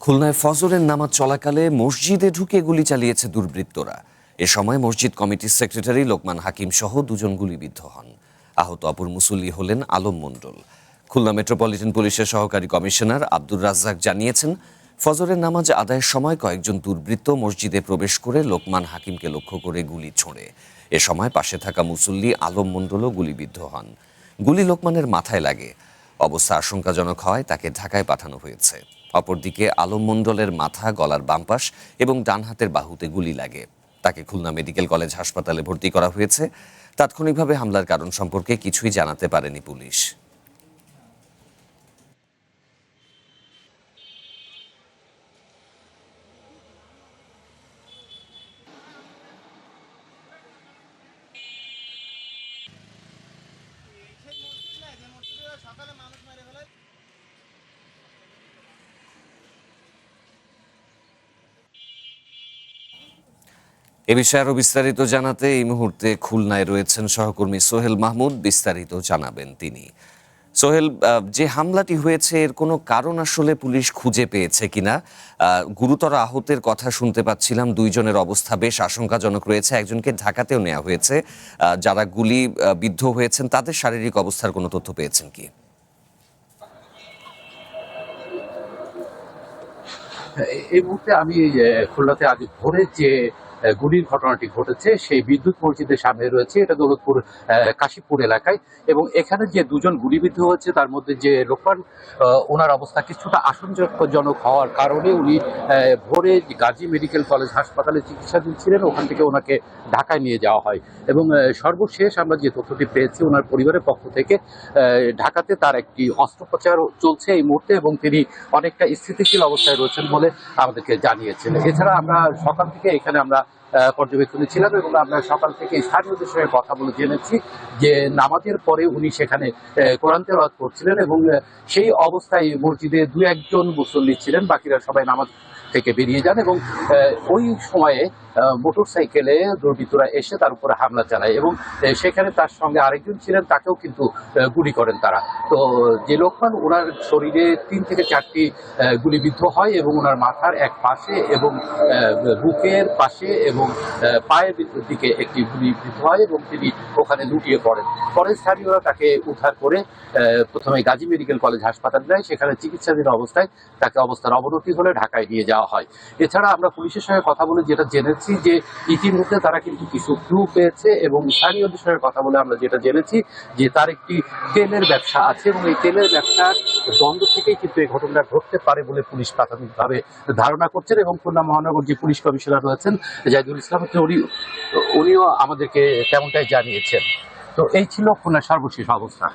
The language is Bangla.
খুলনায় ফজরের নামাজ চলাকালে মসজিদে ঢুকে গুলি চালিয়েছে দুর্বৃত্তরা। এ সময় মসজিদ কমিটির সেক্রেটারি লোকমান হাকিম সহ দুজন গুলিবিদ্ধ হন। আহত অপর মুসল্লি হলেন আলম মণ্ডল। খুলনা মেট্রোপলিটন পুলিশের সহকারী কমিশনার আব্দুর রাজ্জাক জানিয়েছেন, ফজরের নামাজ আদায়ের সময় কয়েকজন দুর্বৃত্ত মসজিদে প্রবেশ করে লোকমান হাকিমকে লক্ষ্য করে গুলি ছোড়ে। এ সময় পাশে থাকা মুসল্লি আলম মণ্ডলও গুলিবিদ্ধ হন। গুলি লোকমানের মাথায় লাগে। অবস্থা আশঙ্কাজনক হওয়ায় তাকে ঢাকায় পাঠানো হয়েছে। অপরদিকে আলম মণ্ডলের মাথা, গলার বাম পাশ এবং ডান হাতের বাহুতে গুলি লাগে। তাকে খুলনা মেডিকেল কলেজ হাসপাতালে ভর্তি করা হয়েছে। তাৎক্ষণিকভাবে হামলার কারণ সম্পর্কে কিছুই জানাতে পারেনি পুলিশ। এ বিষয়ে আরো বিস্তারিত জানাতে এই মুহূর্তে খুলনায় রয়েছেন সহকর্মী সোহেল মাহমুদ। বিস্তারিত জানাবেন তিনি। সোহেল, যে হামলাটি হয়েছে এর কোনো কারণ আসলে পুলিশ খুঁজে পেয়েছে কিনা? গুরুতর আহতের কথা শুনতে পাচ্ছিলাম, দুইজনের অবস্থা বেশ আশঙ্কাজনক রয়েছে, একজনকে ঢাকাতেও নেওয়া হয়েছে। যারা গুলি বিদ্ধ হয়েছেন তাদের শারীরিক অবস্থার কোনো তথ্য পেয়েছেন কি? এই মুহূর্তে আমি খুলনাতে আজ ভোরে যে গুলির ঘটনাটি ঘটেছে সেই বিদ্যুৎ মসজিদের সামনে রয়েছে। এটা দৌলতপুর কাশীপুর এলাকায়, এবং এখানে যে দুজন গুলিবিদ্ধ হয়েছে তার মধ্যে যে লোকমান, ওনার অবস্থা কিছুটা আশঙ্কাজনক হওয়ার কারণে উনি ভোরে গাজী মেডিকেল কলেজ হাসপাতালে চিকিৎসাধীন ছিলেন। ওখান থেকে ওনাকে ঢাকায় নিয়ে যাওয়া হয়, এবং সর্বশেষ আমরা যে তথ্যটি পেয়েছি ওনার পরিবারের পক্ষ থেকে ঢাকাতে তার একটি অস্ত্রোপচার চলছে এই মুহূর্তে, এবং তিনি অনেকটা স্থিতিশীল অবস্থায় রয়েছেন বলে আমাদেরকে জানিয়েছেন। এছাড়া আমরা সকাল থেকে এখানে আমরা পর্যবেক্ষণে ছিলাম, এবং আমরা সকাল থেকে স্থানীয়দের সঙ্গে কথা বলে জেনেছি যে নামাজের পরে উনি সেখানে কোরআন তেলাওয়াত করছিলেন, এবং সেই অবস্থায় মসজিদে দু একজন মুসল্লি ছিলেন, বাকিরা সবাই নামাজ থেকে বেরিয়ে যান, এবং ওই সময়ে মোটর সাইকেলে দুর্বৃত্তরা এসে তার উপরে হামলা চালায়, এবং সেখানে তার সঙ্গে আরেকজন ছিলেন, তাকেও কিন্তু গুলি করেন তারা। তো যে লোকমান, ওনার শরীরে 3 থেকে 4টি গুলিবিদ্ধ হয়, এবং ওনার মাথার এক পাশে এবং বুকের পাশে এবং পায়ের দিকে একটি গুলিবিদ্ধ হয়, এবং তিনি ওখানে লুটিয়ে পড়েন। পরে স্থানীয়রা তাকে উদ্ধার করে প্রথমে গাজী মেডিকেল কলেজ হাসপাতালে যায়, সেখানে চিকিৎসাধীন অবস্থায় তাকে অবস্থার অবনতি হলে ঢাকায় নিয়ে যাওয়া হয়। এছাড়া আমরা পুলিশের সঙ্গে কথা বলে যেটা জেনেছি যে ইতিমধ্যে তারা কিন্তু কিছু ক্লু পেয়েছে, এবং স্থানীয়দের সঙ্গে কথা বলে আমরা যেটা জেনেছি যে তার একটি তেলের ব্যবসা আছে, এবং এই তেলের ব্যবসার দ্বন্দ্ব থেকেই কিন্তু এই ঘটনাটা ঘটতে পারে বলে পুলিশ প্রাথমিকভাবে ধারণা করছেন। এবং খুলনা মহানগর যে পুলিশ কমিশনার রয়েছেন জাহিদুল ইসলাম, উনিও আমাদেরকে তেমনটাই জানিয়েছেন। তো এই ছিল খুলনার সর্বশেষ অবস্থা।